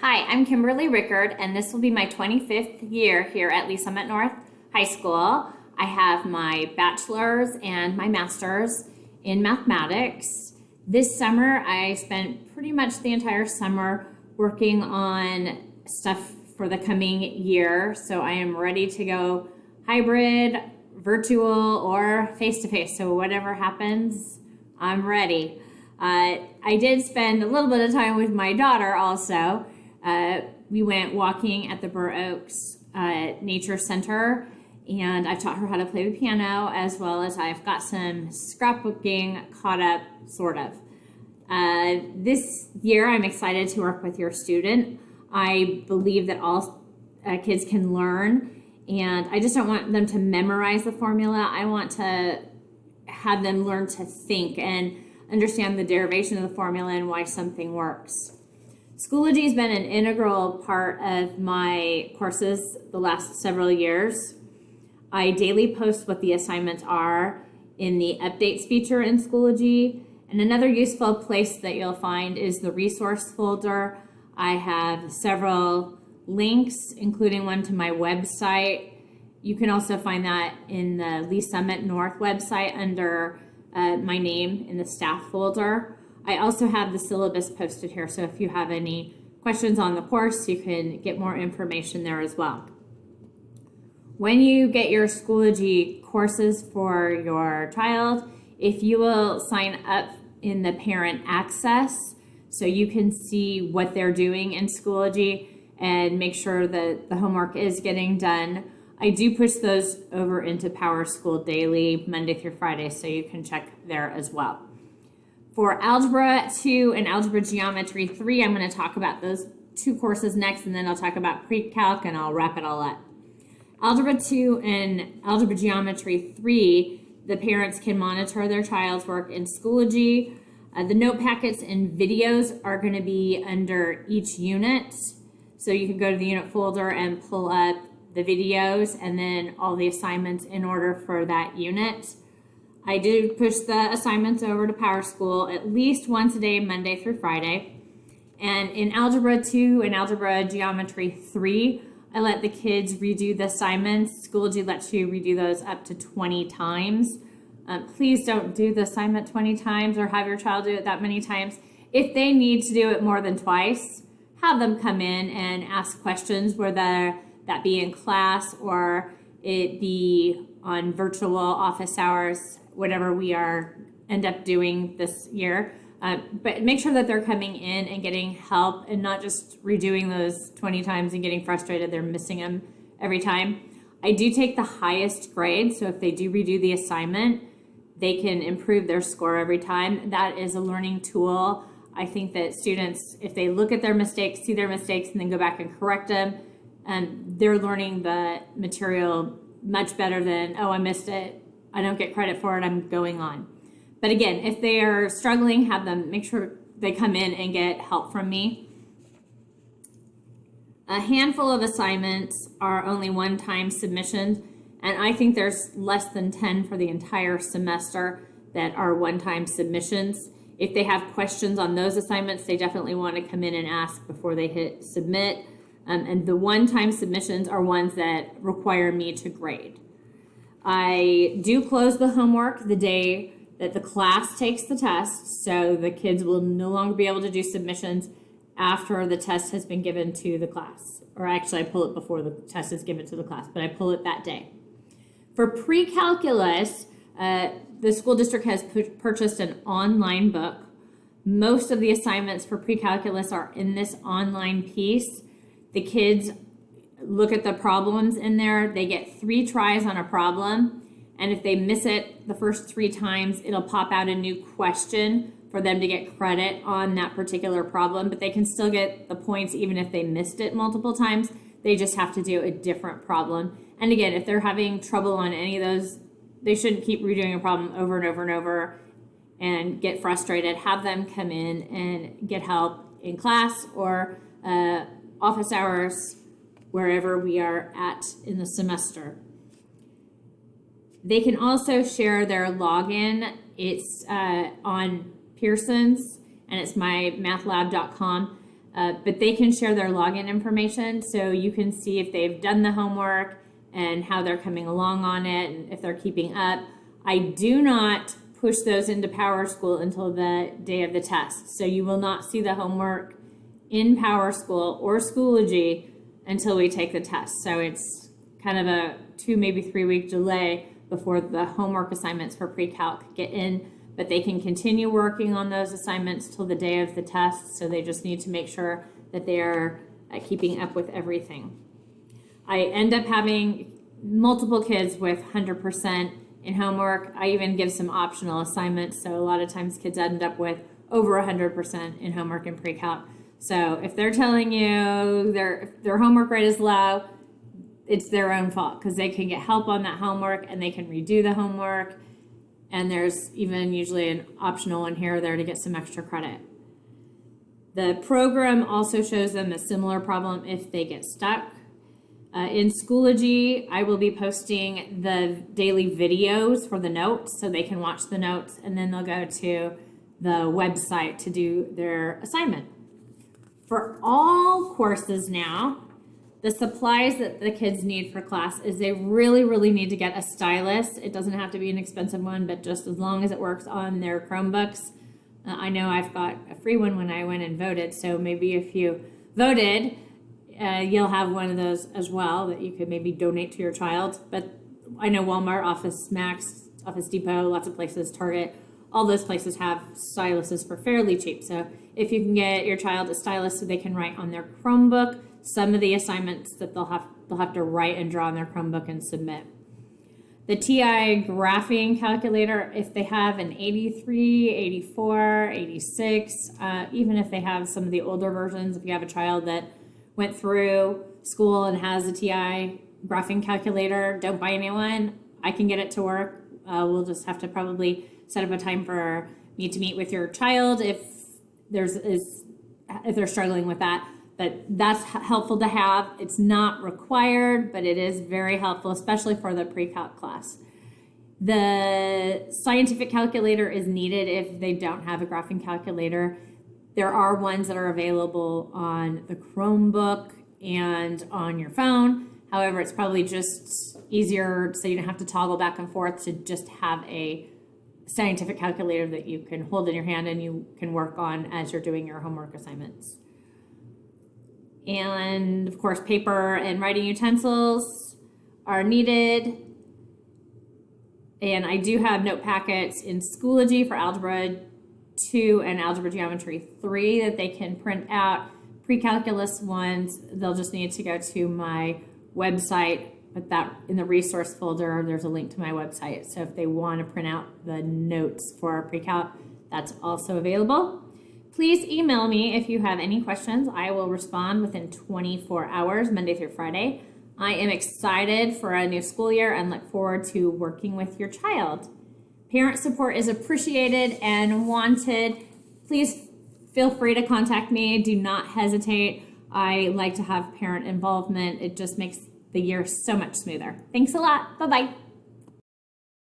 Hi, I'm Kimberly Rickard, and this will be my 25th year here at Lee Summit North High School. I have my bachelor's and my master's in mathematics. This summer, I spent pretty much the entire summer working on stuff for the coming year, so I am ready to go hybrid, virtual, or face-to-face. So whatever happens, I'm ready. I did spend a little bit of time with my daughter also. We went walking at the Burr Oaks Nature Center, and I've taught her how to play the piano, as well as I've got some scrapbooking caught up, sort of. This year, I'm excited to work with your student. I believe that all kids can learn, and I just don't want them to memorize the formula. I want to have them learn to think and understand the derivation of the formula and why something works. Schoology has been an integral part of my courses the last several years. I daily post what the assignments are in the updates feature in Schoology. And another useful place that you'll find is the resource folder. I have several links, including one to my website. You can also find that in the Lee Summit North website under my name in the staff folder. I also have the syllabus posted here, so if you have any questions on the course, you can get more information there as well. When you get your Schoology courses for your child, if you will sign up in the parent access so you can see what they're doing in Schoology and make sure that the homework is getting done. I do push those over into PowerSchool Daily, Monday through Friday, so you can check there as well. For Algebra 2 and Algebra Geometry 3, I'm going to talk about those two courses next, and then I'll talk about pre-calc, and I'll wrap it all up. Algebra 2 and Algebra Geometry 3, the parents can monitor their child's work in Schoology. The note packets and videos are going to be under each unit, so you can go to the unit folder and pull up the videos and then all the assignments in order for that unit. I do push the assignments over to PowerSchool at least once a day, Monday through Friday. And in Algebra 2 and Algebra Geometry 3, I let the kids redo the assignments. Schoology lets you redo those up to 20 times. Please don't do the assignment 20 times or have your child do it that many times. If they need to do it more than twice, have them come in and ask questions, whether that be in class or it be on virtual office hours, whatever we end up doing this year. But make sure that they're coming in and getting help and not just redoing those 20 times and getting frustrated they're missing them every time. I do take the highest grade, so if they do redo the assignment, they can improve their score every time. That is a learning tool. I think that students, if they look at their mistakes, see their mistakes, and then go back and correct them, they're learning the material much better than, oh, I missed it, I don't get credit for it, I'm going on. But again, if they are struggling, have them make sure they come in and get help from me. A handful of assignments are only one-time submissions, and I think there's less than 10 for the entire semester that are one-time submissions. If they have questions on those assignments, they definitely want to come in and ask before they hit submit. And the one-time submissions are ones that require me to grade. I do close the homework the day that the class takes the test, so the kids will no longer be able to do submissions after the test has been given to the class. Or actually, I pull it before the test is given to the class, but I pull it that day. For pre-calculus, the school district has purchased an online book. Most of the assignments for pre-calculus are in this online piece. The kids look at the problems in there. They get 3 tries on a problem, and if they miss it the first 3 times, it'll pop out a new question for them to get credit on that particular problem, but they can still get the points even if they missed it multiple times. They just have to do a different problem. And again, if they're having trouble on any of those, they shouldn't keep redoing a problem over and over and over and get frustrated. Have them come in and get help in class or office hours, wherever we are at in the semester. They can also share their login. It's on Pearson's, and it's mymathlab.com. but they can share their login information so you can see if they've done the homework and how they're coming along on it and if they're keeping up. I do not push those into PowerSchool until the day of the test. So you will not see the homework in PowerSchool or Schoology until we take the test. So it's kind of a 2, maybe 3 week delay before the homework assignments for pre-calc get in, but they can continue working on those assignments till the day of the test. So they just need to make sure that they are keeping up with everything. I end up having multiple kids with 100% in homework. I even give some optional assignments. So a lot of times kids end up with over 100% in homework and pre-calc. So if they're telling you their homework rate is low, it's their own fault because they can get help on that homework and they can redo the homework. And there's even usually an optional one here or there to get some extra credit. The program also shows them a similar problem if they get stuck. In Schoology, I will be posting the daily videos for the notes so they can watch the notes and then they'll go to the website to do their assignment. For all courses now, the supplies that the kids need for class is they really, really need to get a stylus. It doesn't have to be an expensive one, but just as long as it works on their Chromebooks. I know I've got a free one when I went and voted, so maybe if you voted, you'll have one of those as well that you could maybe donate to your child. But I know Walmart, Office Max, Office Depot, lots of places, Target, all those places have styluses for fairly cheap. So if you can get your child a stylus so they can write on their Chromebook, some of the assignments that they'll have to write and draw on their Chromebook and submit. The TI graphing calculator, if they have an 83, 84, 86, even if they have some of the older versions, if you have a child that went through school and has a TI graphing calculator, don't buy a new one. I can get it to work. We'll just have to probably set up a time for me to meet with your child if they're struggling with that. But that's helpful to have. It's not required, but it is very helpful, especially for the pre-calc class. The scientific calculator is needed if they don't have a graphing calculator. There are ones that are available on the Chromebook and on your phone. However, it's probably just easier so you don't have to toggle back and forth to just have a scientific calculator that you can hold in your hand and you can work on as you're doing your homework assignments. And of course, paper and writing utensils are needed. And I do have note packets in Schoology for Algebra 2 and Algebra Geometry 3 that they can print out. Pre-calculus ones, they'll just need to go to my website, but that in the resource folder, there's a link to my website. So if they want to print out the notes for pre-calc, that's also available. Please email me if you have any questions. I will respond within 24 hours, Monday through Friday. I am excited for a new school year and look forward to working with your child. Parent support is appreciated and wanted. Please feel free to contact me. Do not hesitate. I like to have parent involvement. It just makes the year so much smoother. Thanks a lot. Bye-bye.